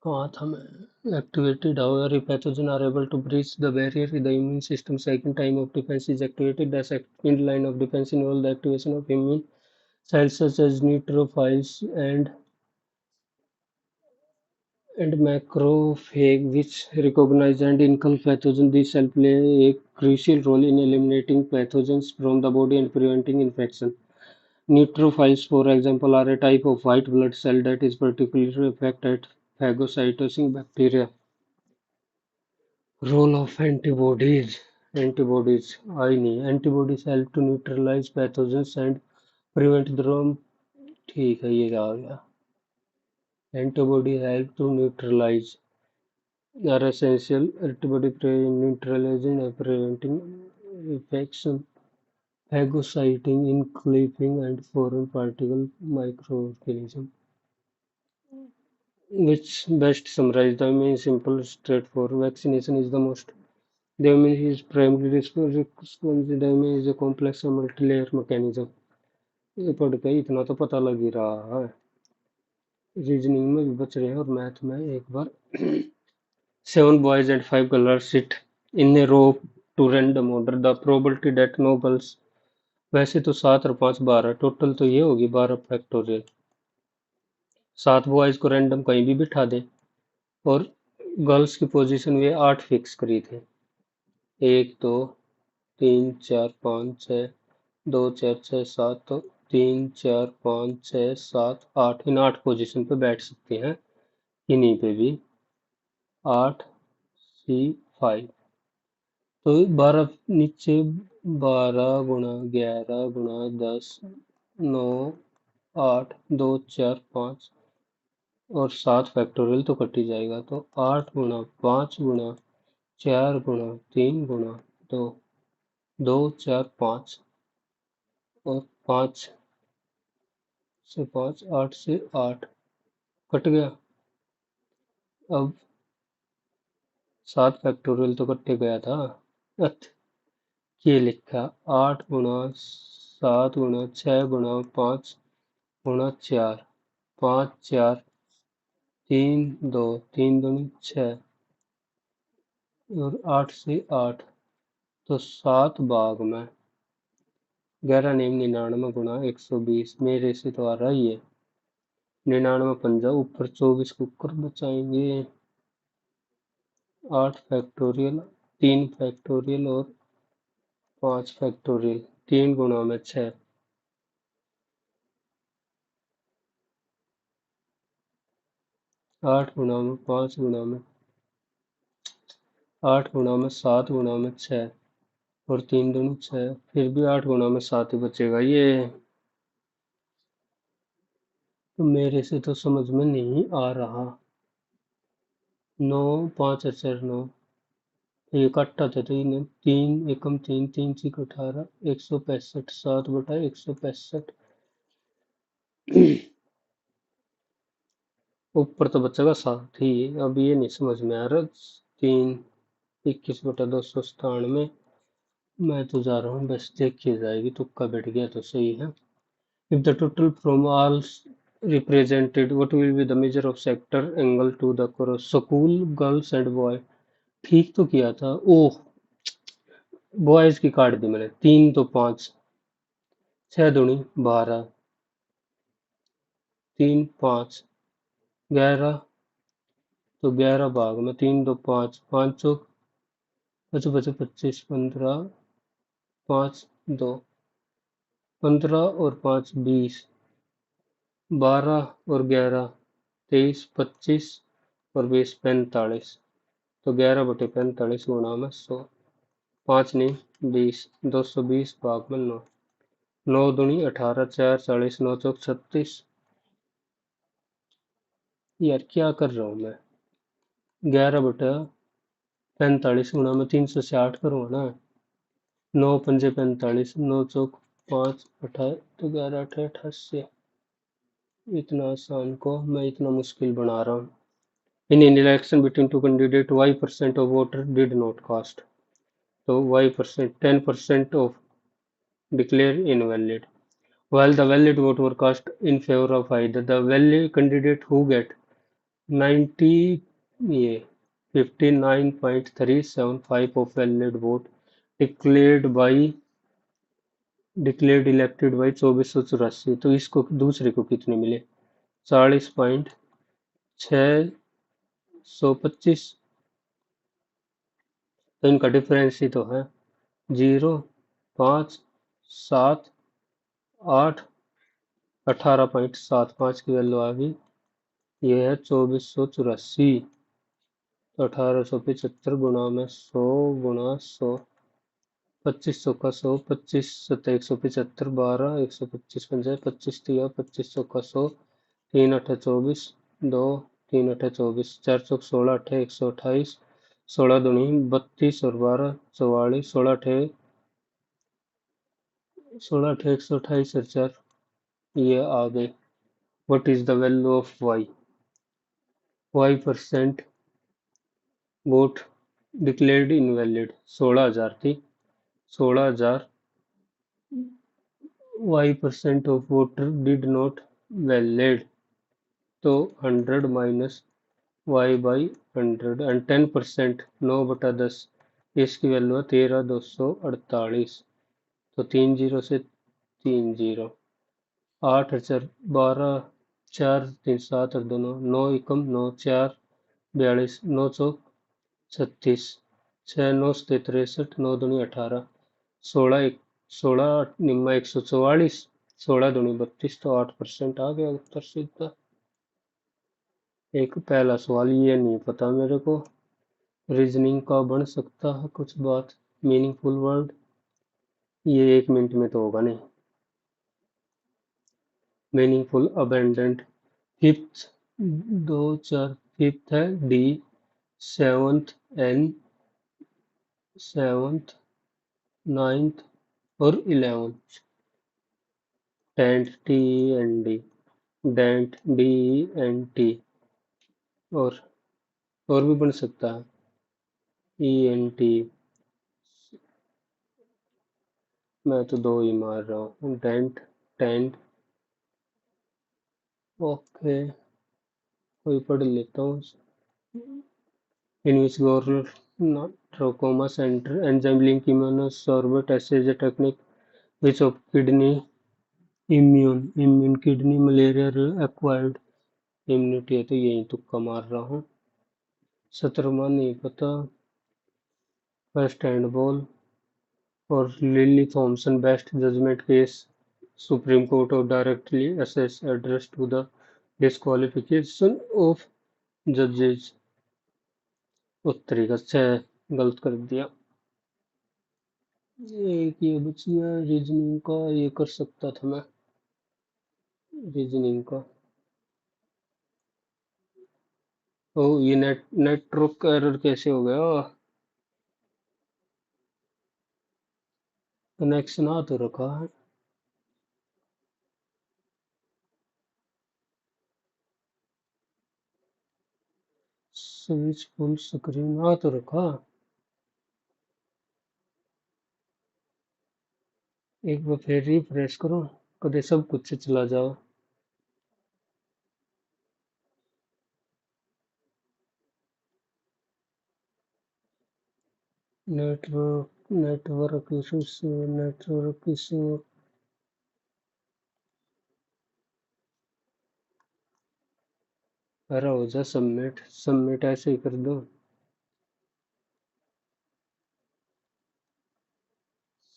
कहाँ था मैं? Activated, however, if pathogens are able to breach the barrier, the immune system's second line of defense is activated. The second line of defense involves the activation of immune cells such as neutrophils and macrophage, which recognize and kill pathogens. These cells play a crucial role in eliminating pathogens from the body and preventing infection. Neutrophils, for example, are a type of white blood cell that is particularly effective at phagocytosing bacteria. Role of antibodies. Antibodies, I नहीं, antibodies help to neutralize pathogens and prevent them. ठीक है, ये आ गया। Antibody help to neutralize are essential. Antibody neutralizing and preventing infection, phagocyting, enclosing, and foreign particle microorganism. Which best summarize the main simple straightforward vaccination is the most. The immune is primarily responsible. The immune is a complex and multi-layer mechanism. ये पढ़ के इतना तो पता लग ही रहा है। रीजनिंग में भी बच रहे हैं और मैथ में एक बार। 7 boys and 5 girls sit in a row to random order. The probability that no girls, वैसे तो 7 और 5 12, टोटल तो ये होगी 12 फैक्टोरियल। 7 बॉयज को रैंडम कहीं भी बिठा दे और गर्ल्स की पोजीशन में 8 फिक्स करी थे। 1 2 3 4 5 6, 2 4 6 7, तो 3 4 5 6 7 8, इन 8 पोजीशन पे बैठ सकते हैं, इन्हीं पे भी 8 C5। तो 12 नीचे, 12 × 11 × 10 9 8 2 4 5 और 7 फैक्टोरियल तो कट ही जाएगा। तो 8 × 5 × 4 × 3 × 2, 2 4 5 और 5 से 5, 8 से 8 कट गया। अब 7 फैक्टोरियल तो कट्टे गया था। ये लिखा 8 × 7 × 6 × 5 × 4, 5 4 3 2 3 दूनी 6 और 8 से 8, तो 7 भाग में 11 × 99 × 120, मेरे से तो आ रहा ही है। 99 पंजा, ऊपर 24 कुकर बचाएंगे। 8 फैक्टोरियल, 3 फैक्टोरियल और 5 फैक्टोरियल, 3 गुणा में 6, 8 गुणा में 5 गुणा में 8 गुणा में 7 गुणा में 6 और 3 दूनी 6, फिर भी 8 गुणा में 7 ही बचेगा। ये तो मेरे से तो समझ में नहीं आ रहा। 9 5 अचर 9, ये काटा था तो इन्हें 3 एकम 3 3 6 18, 165, 7/165। ऊपर तो बचेगा 7 ही, अब ये नहीं समझ में आ रहा। 3 21/297। मैं तो जा रहा हूँ, बस देखी जाएगी, तुक्का बैठ गया तो सही है। If the total from all represented, what will be the measure of sector angle to the school girls and boy? ठीक तो किया था। ओह, बॉयज की काट दी मैंने। 3 तो 5, 6 दूनी 12, 3 5 11, तो 11 भाग में 3 2 5, 5 चौक 25 25 15, 5 2 15 और 5 20, 12 और 11 23, 25 और 20 45, तो 11/45 गुणा में 100, 5 नहीं 20, 220 भाग में 9, 9 दूनी 18, 4 40, 9 चौक 36। यार क्या कर रहा हूँ मैं। 11/45 गुणा में 360 करूँगा ना। 9 पंजे 45, 9 चौक 5 28, तो 11 8 88। इतना आसान को मैं इतना मुश्किल बना रहा हूँ। इन an election between two candidates, y% of voter did not cast, तो y%, 10% of declare invalid, while the valid vote were cast in favor of either the valid candidate who get 90 ये 59.375 of valid vote declared elected by 2484, तो इसको दूसरे को कितने मिले? 40.625, तो इनका डिफरेंस ही तो है 0 5 7 8, 18.75 की वैल्यू आ गई। ये है 2484, तो 1875 गुणा में 100 गुणा 100, 2500 का 100, 25 सत्ता 175, 12 125 पंजा 25 दिया, 2500 का 100, 3 8 24, 2 3 8 24, 4 चौक 16 8 128, 16 दूनी 32 और 12 44, 16 8 128 और 4, ये आ गए। What is the value of y? y% vote declared invalid 16,000 थी। 16,000 y% of voter did not valid, तो 100 माइनस y बाई 100, एंड 10% 9/10, इसकी वैल्यू है 13,248, तो 3 जीरो से 3 जीरो, 8 4 12, 4 3 7 और दोनों 9 एकम 9 4 42, 9 चौक 36, 6 9 63, 9 दूनी 18, 16 16 निम्मा 144, 16 दूनी 32, तो 8% आ गया उत्तर सीधा। एक पहला सवाल ये नहीं पता मेरे को, रीजनिंग का बन सकता है कुछ बात, मीनिंगफुल वर्ड, ये 1 मिनट में तो होगा नहीं। मीनिंगफुल अबेंडेंट, फिफ्थ 2 4, फिफ्थ है D, seventh N, seventh ninth और 11th, tenth T N D, dent D N T, और भी बन सकता है ई एन टी। मैं तो 2 ही मार रहा हूँ, डेंट टेंट। ओके, कोई पढ़ लेता हूँ। In which governor trachoma centre enzyme link immunosorbent assays technique which of kidney immune kidney malaria acquired immunity है तो यही तुक्का मार रहा हूँ। 17वां नहीं पता। वेस्ट हैंडबॉल और Lily Thomson best judgment case supreme court of directly assess address to the disqualification of जजेस। उत्तरी का 6 गलत कर दिया। एक ये बचिया रीजनिंग का, ये कर सकता था मैं रीजनिंग का। ओ ये नेटवर्क एरर कैसे हो गया? कनेक्शन आ तो रखा है। स्विच फुल स्क्रीन आ तो रखा। एक बार फिर रिफ्रेश करो, कदे सब कुछ से चला जाओ। Network issue. अरे हो जा सबमिट, सबमिट ऐसे ही कर दो।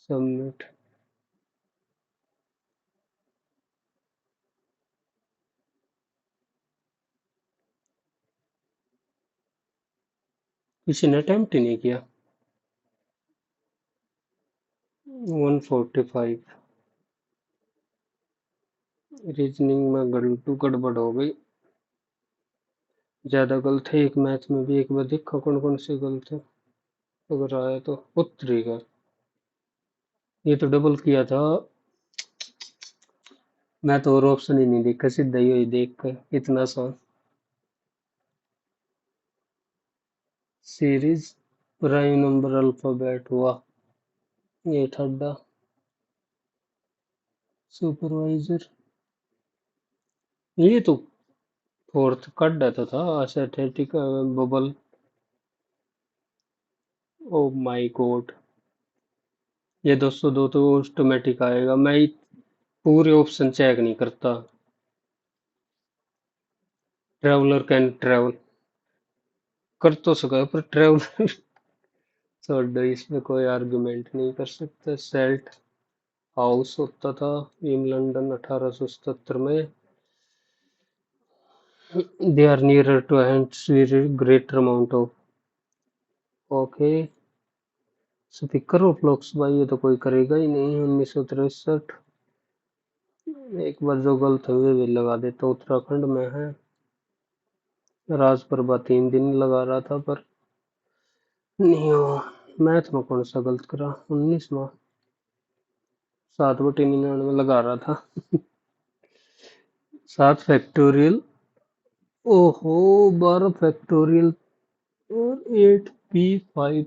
सबमिट। किसी ने अटेम्प्ट ही नहीं किया। 145। रीजनिंग में गड़बड़ हो गई। ज्यादा गलत है एक मैथ में भी। एक बार देखो कौन कौन से गलत है, अगर आया तो। उत्तरी का ये तो डबल किया था। मैं तो और ऑप्शन ही नहीं देखा, सीधा ही देख कर इतना आसान। सीरीज प्राइम नंबर अल्फाबेट हुआ। ये ठड्डा। सुपरवाइजर ये तो फोर्थ कट देता था। असेटेटिक बबल। Oh my God. ये 202 तो ऑटोमेटिक आएगा। मैं पूरे ऑप्शन चेक नहीं करता। ट्रेवलर कैन ट्रेवल कर तो सका, पर ट्रेवलर छोड़ो, इसमें कोई आर्गुमेंट नहीं कर सकते। सेल्ट हाउस होता था इन लंदन 1877 में। They are nearer to hands greater amount of. Okay. Speaker of लॉक्स भाई ये तो कोई करेगा ही नहीं। 1963। एक बार जो गलत हुए भी लगा देता। उत्तराखंड में है। राजप्रभा 3 दिन लगा रहा था पर नहीं हुआ। मैथ में कौन सा गलत करा? 19वां। 7/99 लगा रहा था। 7 फैक्टोरियल। ओहो। 12 फैक्टोरियल और 8p5।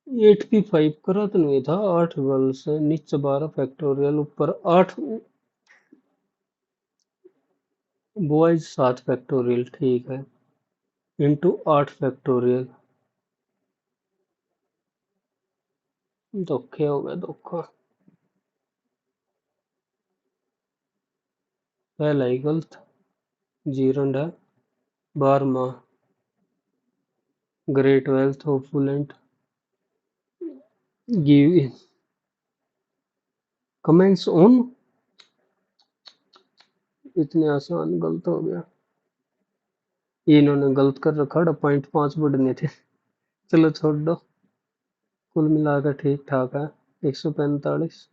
8p5 करा तो नहीं था। 8 गर्ल्स नीचे 12 फैक्टोरियल, ऊपर 8 बॉयज। 7 फैक्टोरियल ठीक है। Into 8 factorial. धोखे हो गए धोखा। पहला ही गलत। जीरंड है। 12वां। Great wealth opulent give comments on. इतने आसान गलत हो गया। ये इन्होंने गलत कर रखा। 0.5 बढ़ने थे। चलो छोड़ दो। कुल मिलाकर ठीक ठाक है। 145।